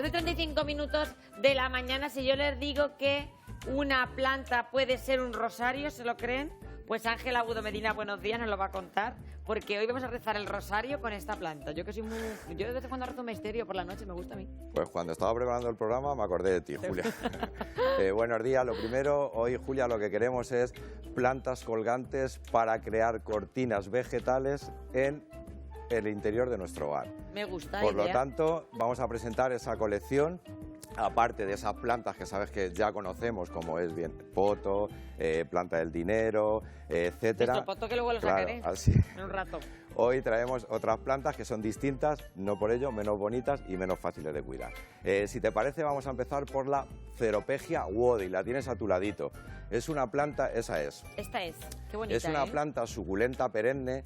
12:35 minutos de la mañana. Si yo les digo que una planta puede ser un rosario, ¿se lo creen? Pues Ángel Agudo Medina, buenos días, nos lo va a contar, porque hoy vamos a rezar el rosario con esta planta. Yo de vez en cuando rezo un misterio por la noche, me gusta a mí. Pues cuando estaba preparando el programa me acordé de ti, Julia. Buenos días. Lo primero, hoy, Julia, lo que queremos es plantas colgantes para crear cortinas vegetales en el interior de nuestro hogar. Me gusta. Por lo tanto, vamos a presentar esa colección. Aparte de esas plantas que sabes que ya conocemos, como es bien poto, planta del dinero, etcétera. Nuestro poto que luego lo sacaré así. en un rato. Hoy traemos otras plantas que son distintas, no por ello menos bonitas y menos fáciles de cuidar. Si te parece, vamos a empezar por la Ceropegia Wodi, la tienes a tu ladito. Es una planta, esa es. Esta es, qué bonita. Es una planta suculenta perenne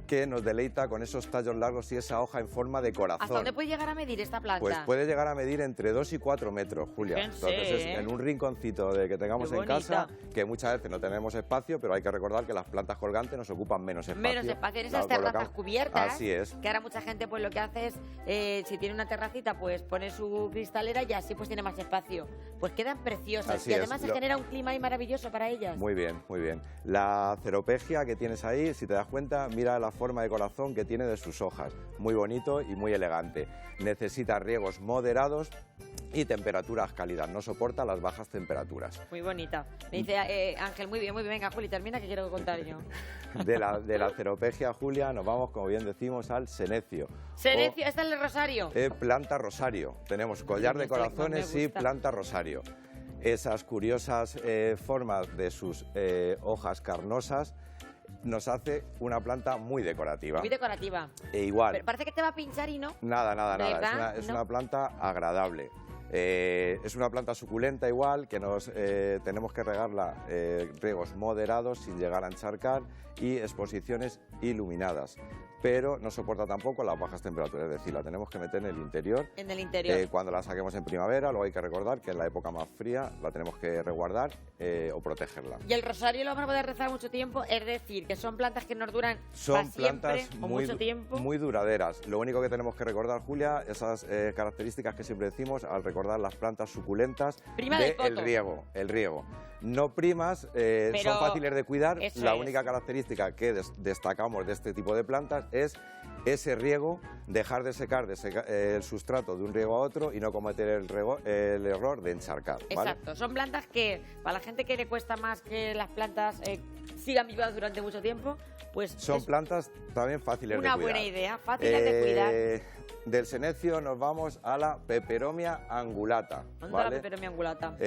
que nos deleita con esos tallos largos y esa hoja en forma de corazón. ¿Hasta dónde puede llegar a medir esta planta? Pues puede llegar a medir entre 2 y 4 metros, Julia. Fíjense, entonces, en un rinconcito de que tengamos en casa, que muchas veces no tenemos espacio, pero hay que recordar que las plantas colgantes nos ocupan menos espacio. Menos espacio en esas terrazas cubiertas. Así es. Que ahora mucha gente pues lo que hace es, si tiene una terracita, pues pone su cristalera y así pues tiene más espacio. Pues quedan preciosas Así y además es. se genera un clima ahí maravilloso para ellas. Muy bien, muy bien. La Ceropegia que tienes ahí, si te das cuenta, mira la forma de corazón que tiene de sus hojas. Muy bonito y muy elegante. Necesita riegos moderados y temperaturas cálidas, no soporta las bajas temperaturas. Muy bonita. Me dice Ángel, muy bien, venga Juli, termina que quiero contar yo. De la Ceropegia, Julia, nos vamos, como bien decimos, al senecio. Senecio, esta es el rosario. Planta rosario. Tenemos collar de corazones y planta rosario. Esas curiosas formas de sus hojas carnosas nos hace una planta muy decorativa. Muy decorativa. Igual. Pero parece que te va a pinchar y no. Nada. Es una planta agradable. Es una planta suculenta igual, que tenemos que regarla riegos moderados sin llegar a encharcar y exposiciones iluminadas. Pero no soporta tampoco las bajas temperaturas, es decir, la tenemos que meter en el interior. En el interior. Cuando la saquemos en primavera, luego hay que recordar que en la época más fría la tenemos que resguardar o protegerla. Y el rosario lo vamos a poder rezar mucho tiempo, es decir, que son plantas que nos duran son siempre, plantas o mucho tiempo. Muy duraderas. Lo único que tenemos que recordar, Julia, esas características que siempre decimos al recordar las plantas suculentas el riego. No primas, son fáciles de cuidar. La única característica que destacamos de este tipo de plantas es ese riego, dejar de secar el sustrato de un riego a otro y no cometer el error de encharcar. ¿vale? Exacto, son plantas que para la gente que le cuesta más que las plantas sigan vivas durante mucho tiempo, pues son plantas también fáciles de cuidar. Una buena idea, fáciles de cuidar. Del senecio nos vamos a la Peperomia angulata. ¿Dónde ¿vale? está la Peperomia angulata?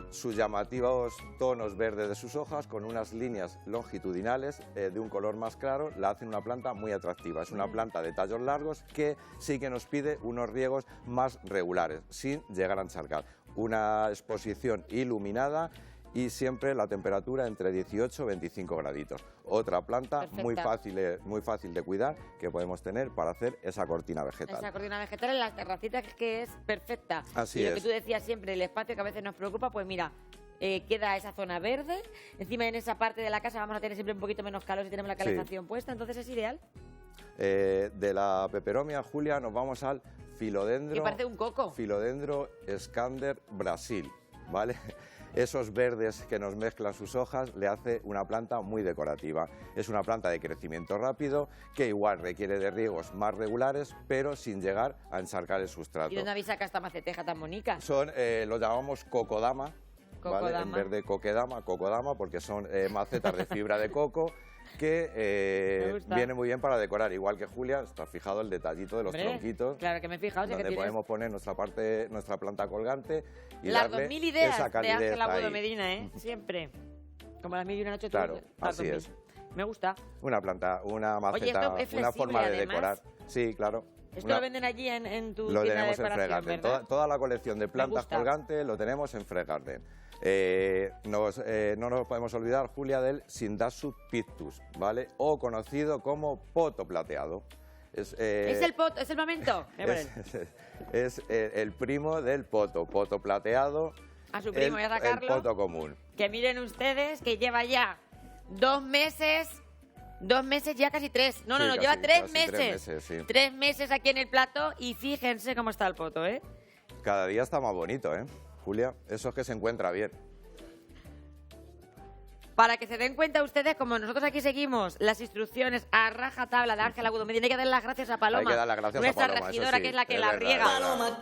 Sus llamativos tonos verdes de sus hojas con unas líneas longitudinales de un color más claro la hacen una planta muy atractiva. Es una planta de tallos largos que sí que nos pide unos riegos más regulares sin llegar a encharcar. Una exposición iluminada y siempre la temperatura entre 18 y 25 graditos. Otra planta muy fácil de cuidar que podemos tener para hacer esa cortina vegetal. Esa cortina vegetal en las terracitas que es perfecta. Así y es. Lo que tú decías siempre, el espacio que a veces nos preocupa, pues mira, queda esa zona verde. Encima en esa parte de la casa vamos a tener siempre un poquito menos calor si tenemos la calefacción puesta, entonces es ideal. De la Peperomia, Julia, nos vamos al Philodendro. Que parece un coco. Philodendro Scander Brasil, ¿vale? Esos verdes que nos mezclan sus hojas le hace una planta muy decorativa. Es una planta de crecimiento rápido que igual requiere de riegos más regulares, pero sin llegar a encharcar el sustrato. ¿Y dónde habéis sacado esta maceteja tan bonita? Lo llamamos cocodama, ¿vale? En vez de cocodama, porque son macetas de fibra de coco que viene muy bien para decorar, igual que Julia, está fijado el detallito de los tronquitos. Claro que me he fijado. Donde podemos poner nuestra planta colgante y las darle 2000 ideas esa calidez de Ángel Agudo ahí. Medina, siempre. Como las 1001 noche. Claro, así es. Me gusta. Una planta, una maceta, Oye, una forma de además. Decorar. Sí, claro. Esto lo venden allí en tu lo tienda de tenemos en decoración, Fregarden. ¿verdad? Toda la colección de plantas colgantes lo tenemos en Fregarden. No nos podemos olvidar, Julia, del Syndasus pictus, ¿vale? O conocido como poto plateado. Es el poto, es el momento. Es el primo del poto plateado. A su primo, voy a sacarlo. El poto común. Que miren ustedes que lleva ya 2 meses. 2 meses, ya casi 3. Lleva 3 meses. 3 meses, sí. 3 meses aquí en el plato y fíjense cómo está el poto, ¿eh? Cada día está más bonito, ¿eh, Julia? Eso es que se encuentra bien. Para que se den cuenta ustedes, como nosotros aquí seguimos las instrucciones a rajatabla de Ángela Agudo Medina, hay que dar las gracias a Paloma. Hay que dar las gracias a nuestra Paloma, regidora, eso sí, que es la que es la verdad, riega. es verdad.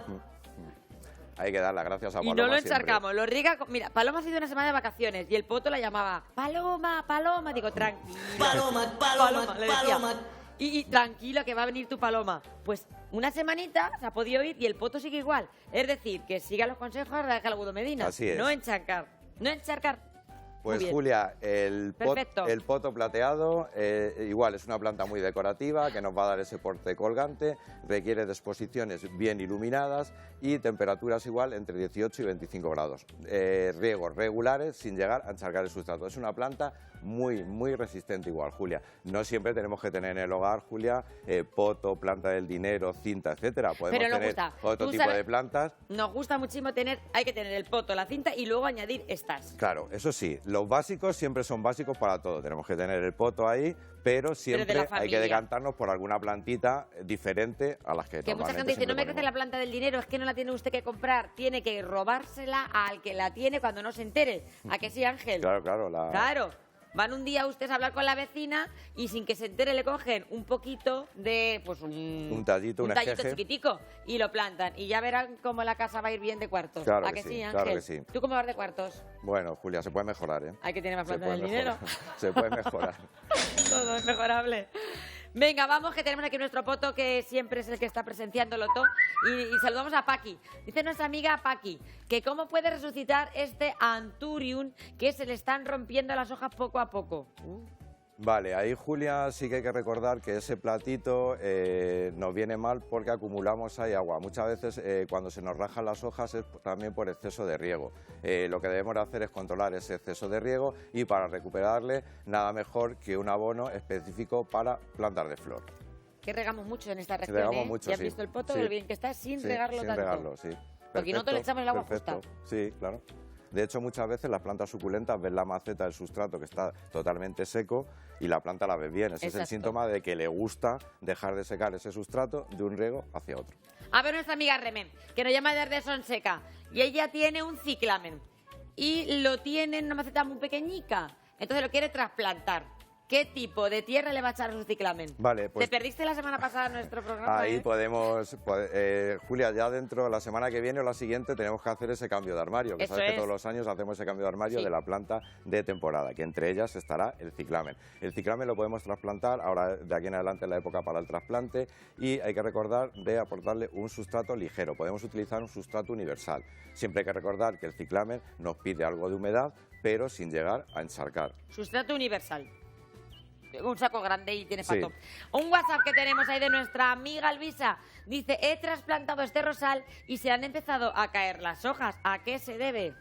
Hay que dar las gracias a Paloma. Y no lo siempre. encharcamos, lo riega. Mira, Paloma ha sido una semana de vacaciones y el poto la llamaba Paloma, Paloma. Digo, tranquila. Paloma, le decía. Y tranquilo que va a venir tu Paloma. Pues una semanita se ha podido ir y el poto sigue igual. Es decir, que siga los consejos de Ángela Agudo Medina. Así es. No encharcar. No encharcar. Pues Muy bien. Julia, el Perfecto. poto plateado igual es una planta muy decorativa que nos va a dar ese porte colgante, requiere de exposiciones bien iluminadas y temperaturas igual entre 18 y 25 grados. Riegos regulares sin llegar a encharcar el sustrato. Es una planta muy resistente igual, Julia. No siempre tenemos que tener en el hogar, Julia, poto, planta del dinero, cinta, etcétera. Podemos Pero nos tener gusta. otro Tú tipo sabes- de plantas. Nos gusta muchísimo hay que tener el poto, la cinta y luego añadir estas. Claro, eso sí, los básicos siempre son básicos para todo. Tenemos que tener el poto ahí, pero siempre la hay que familia. decantarnos por alguna plantita diferente a las que Que mucha normalmente gente dice, no me siempre crece ponemos. la planta del dinero, es que no la tiene usted que comprar, tiene que robársela al que la tiene cuando no se entere. ¿A que sí, Ángel? Claro. Claro. Van un día ustedes a hablar con la vecina y sin que se entere le cogen un poquito de, pues Un tallito, un tallito esqueje. chiquitico y lo plantan. Y ya verán cómo la casa va a ir bien de cuartos. Claro ¿A que que sí, sí, Ángel? claro que sí. ¿Tú cómo vas de cuartos? Bueno, Julia, se puede mejorar, ¿eh? Hay que tener más Se planta puede del dinero. mejorar. Se puede mejorar. Todo es mejorable. Venga, vamos, que tenemos aquí nuestro poto, que siempre es el que está presenciándolo todo. Y saludamos a Paqui. Dice nuestra amiga Paqui que cómo puede resucitar este Anthurium que se le están rompiendo las hojas poco a poco. Vale, ahí, Julia, sí que hay que recordar que ese platito nos viene mal porque acumulamos ahí agua. Muchas veces cuando se nos rajan las hojas es también por exceso de riego. Lo que debemos hacer es controlar ese exceso de riego y para recuperarle nada mejor que un abono específico para plantas de flor. Que regamos mucho en esta región, Regamos ¿eh? mucho, ¿Ya has sí. visto el poto? Sí. Lo bien que está sin Sí, regarlo sin tanto. regarlo, sí. Porque nosotros le echamos el agua perfecto. justa. Sí, claro. De hecho, muchas veces las plantas suculentas ven la maceta del sustrato que está totalmente seco y la planta la ve bien. Ese es el Exacto. síntoma de que le gusta dejar de secar ese sustrato de un riego hacia otro. A ver nuestra amiga Remen, que nos llama desde Sonseca. Y ella tiene un ciclamen. Y lo tiene en una maceta muy pequeñica. Entonces lo quiere trasplantar. ¿Qué tipo de tierra le va a echar a su ciclamen? Vale, pues Te perdiste la semana pasada nuestro programa, ahí ¿eh? podemos, Julia, ya dentro de la semana que viene o la siguiente tenemos que hacer ese cambio de armario, que Eso sabes que es. todos los años hacemos ese cambio de armario Sí. de la planta de temporada, que entre ellas estará el ciclamen. El ciclamen lo podemos trasplantar ahora de aquí en adelante en la época para el trasplante y hay que recordar de aportarle un sustrato ligero. Podemos utilizar un sustrato universal. Siempre hay que recordar que el ciclamen nos pide algo de humedad, pero sin llegar a encharcar. Sustrato universal. Un saco grande y tiene Sí. pato. Un WhatsApp que tenemos ahí de nuestra amiga Luisa. Dice, he trasplantado este rosal y se han empezado a caer las hojas. ¿A qué se debe?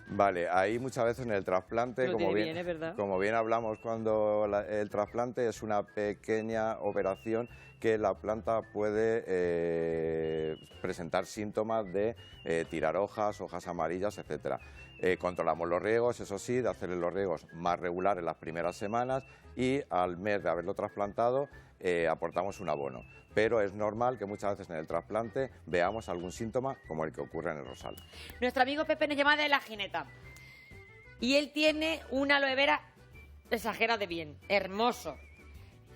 Vale, ahí muchas veces en el trasplante, Lo como tiene bien, bien, es verdad. como bien hablamos cuando el trasplante es una pequeña operación que la planta puede presentar síntomas de tirar hojas, hojas amarillas, etcétera. Controlamos los riegos, eso sí, de hacerle los riegos más regulares las primeras semanas y al mes de haberlo trasplantado aportamos un abono. Pero es normal que muchas veces en el trasplante veamos algún síntoma como el que ocurre en el rosal. Nuestro amigo Pepe nos llama de La Gineta. Y él tiene una aloe vera exagera de bien, hermoso.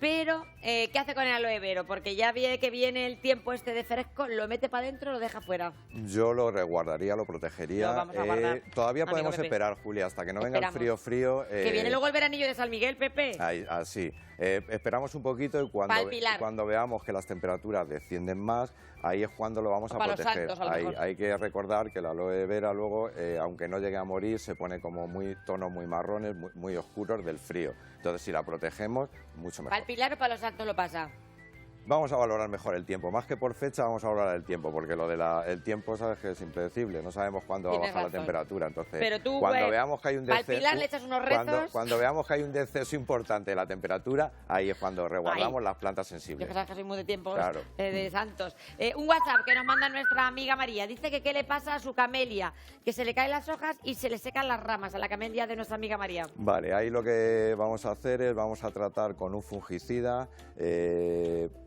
Pero, ¿qué hace con el aloe vera? Porque ya ve que viene el tiempo este de fresco, lo mete para adentro, lo deja fuera. Yo lo resguardaría, lo protegería. Lo vamos a guardar, Todavía amigo podemos Pepe. esperar, Julia, hasta que no venga el Esperamos. frío. Que viene luego el veranillo de San Miguel, Pepe. Así. Esperamos un poquito y Pa'l Pilar. cuando veamos que las temperaturas descienden más, ahí es cuando lo vamos O a pa' los proteger. santos, a lo mejor. Hay que recordar que el aloe vera luego, aunque no llegue a morir, se pone como tonos muy marrones, muy oscuros del frío. Entonces, si la protegemos, mucho mejor. ¿Para el Pilar o para los santos lo pasa? Vamos a valorar mejor el tiempo. Más que por fecha, vamos a valorar el tiempo, porque lo del tiempo, sabes que es impredecible. No sabemos cuándo va a Tienes bajar la razón. temperatura. Entonces, Pero tú, cuando güey, veamos que hay un al descenso, Pilar le echas unos rezos. cuando veamos que hay un descenso importante de la temperatura, ahí es cuando resguardamos Ahí. las plantas Yo sensibles. que sabes que soy muy de tiempos Claro. de santos. Un WhatsApp que nos manda nuestra amiga María. Dice que qué le pasa a su camelia, que se le caen las hojas y se le secan las ramas a la camelia de nuestra amiga María. Vale, ahí lo que vamos a hacer es vamos a tratar con un fungicida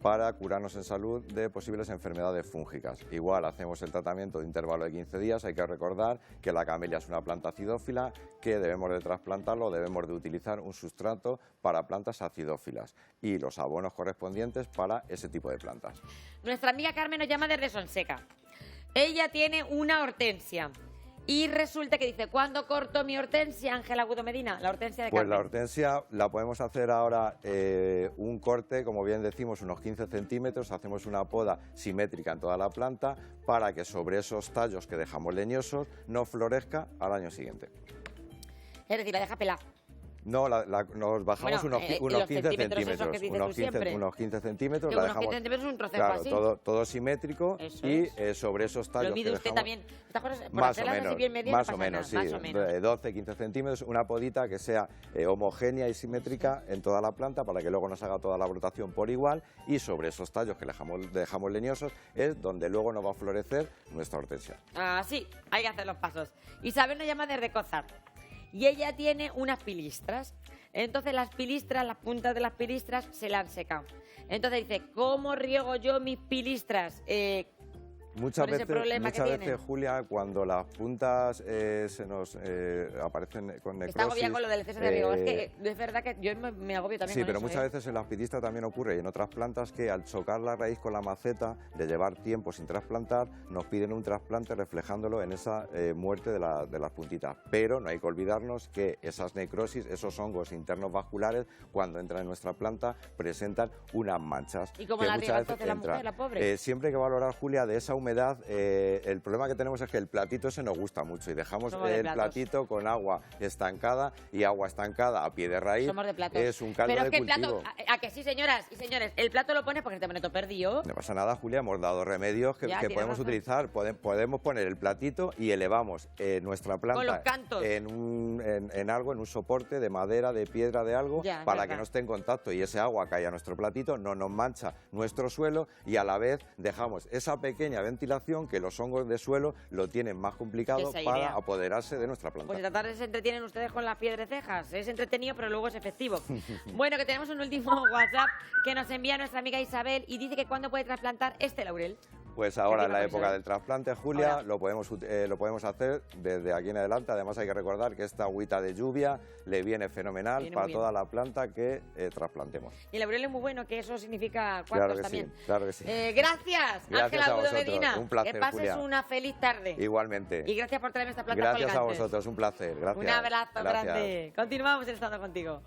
para curarnos en salud de posibles enfermedades fúngicas. Igual hacemos el tratamiento de intervalo de 15 días, hay que recordar que la camelia es una planta acidófila, que debemos de trasplantarlo, debemos de utilizar un sustrato para plantas acidófilas y los abonos correspondientes para ese tipo de plantas. Nuestra amiga Carmen nos llama desde Sonseca. Ella tiene una hortensia. Y resulta que dice, ¿cuándo corto mi hortensia, Ángel Agudo Medina? La hortensia de Carmen. Pues la hortensia la podemos hacer ahora un corte, como bien decimos, unos 15 centímetros, hacemos una poda simétrica en toda la planta para que sobre esos tallos que dejamos leñosos no florezca al año siguiente. Es decir, la deja pelada. No, nos bajamos Bueno, unos 15 centímetros. Esos que dices tú siempre. Unos 15 centímetros. Que La unos dejamos, 15 centímetros es un trocejo claro, así. todo simétrico. Eso y es. sobre esos tallos ¿Lo mide que usted dejamos, también? Estas cosas, por más o hacerlas menos, así bien medidas, más no o pasa menos, nada, sí, más o menos. 12, 15 centímetros, una podita que sea homogénea y simétrica en toda la planta para que luego nos haga toda la brotación por igual, y sobre esos tallos que dejamos leñosos es donde luego nos va a florecer nuestra hortensia. Sí, hay que hacer los pasos. Isabel nos llama de Recozar y ella tiene unas pilistras. Entonces las pilistras, las puntas de las pilistras se la han secado. Entonces dice, ¿cómo riego yo mis pilistras? Muchas ese problema que veces, tienen. Julia, cuando las puntas se nos aparecen con necrosis... Está agobiada con lo del exceso de riego. Es que es verdad que yo me agobio también Sí, con pero eso, muchas veces en las pilistras también ocurre, y en otras plantas, que al chocar la raíz con la maceta, de llevar tiempo sin trasplantar, nos piden un trasplante reflejándolo en esa muerte de las puntitas. Pero no hay que olvidarnos que esas necrosis, esos hongos internos vasculares, cuando entran en nuestra planta, presentan unas manchas. ¿Y cómo que la muchas riega veces entonces la mujer, entran. la pobre? Siempre hay que valorar, Julia, de esa humedad. El problema que tenemos es que el platito ese nos gusta mucho y dejamos Somos de el platos. platito con agua estancada, y agua estancada a pie de raíz Somos de platos. es un caldo pero de es que cultivo. el plato, a que sí, señoras y señores, el plato lo pones porque te pone todo perdido. No pasa nada, Julia, hemos dado remedios que Ya, tienes podemos razón. utilizar. Podemos poner el platito y elevamos nuestra planta Con los cantos. en un soporte de madera, de piedra, de algo, Ya, es para verdad. que no esté en contacto y ese agua cae a nuestro platito, no nos mancha nuestro suelo, y a la vez dejamos esa pequeña ventilación que los hongos de suelo lo tienen más complicado Esa para idea. apoderarse de nuestra planta. Pues esta tarde se entretienen ustedes con las piedrecejas. Es entretenido, pero luego es efectivo. Bueno, que tenemos un último WhatsApp que nos envía nuestra amiga Isabel y dice que cuándo puede trasplantar este laurel. Pues ahora, en la Efectivamente, época Isabel. del trasplante, Julia, Ahora. lo podemos hacer desde aquí en adelante. Además, hay que recordar que esta agüita de lluvia le viene fenomenal Viene para muy bien. toda la planta que trasplantemos. Y el laurel es muy bueno, que eso significa Claro cuartos que también. sí, claro que sí. Gracias, Gracias Ángela a Agudo vosotros, Medina. un placer, que pases Julia. una feliz tarde. Igualmente. Y gracias por traerme esta planta Gracias a colgantes. vosotros, un placer. Gracias. Un abrazo Gracias. grande. Continuamos estando contigo.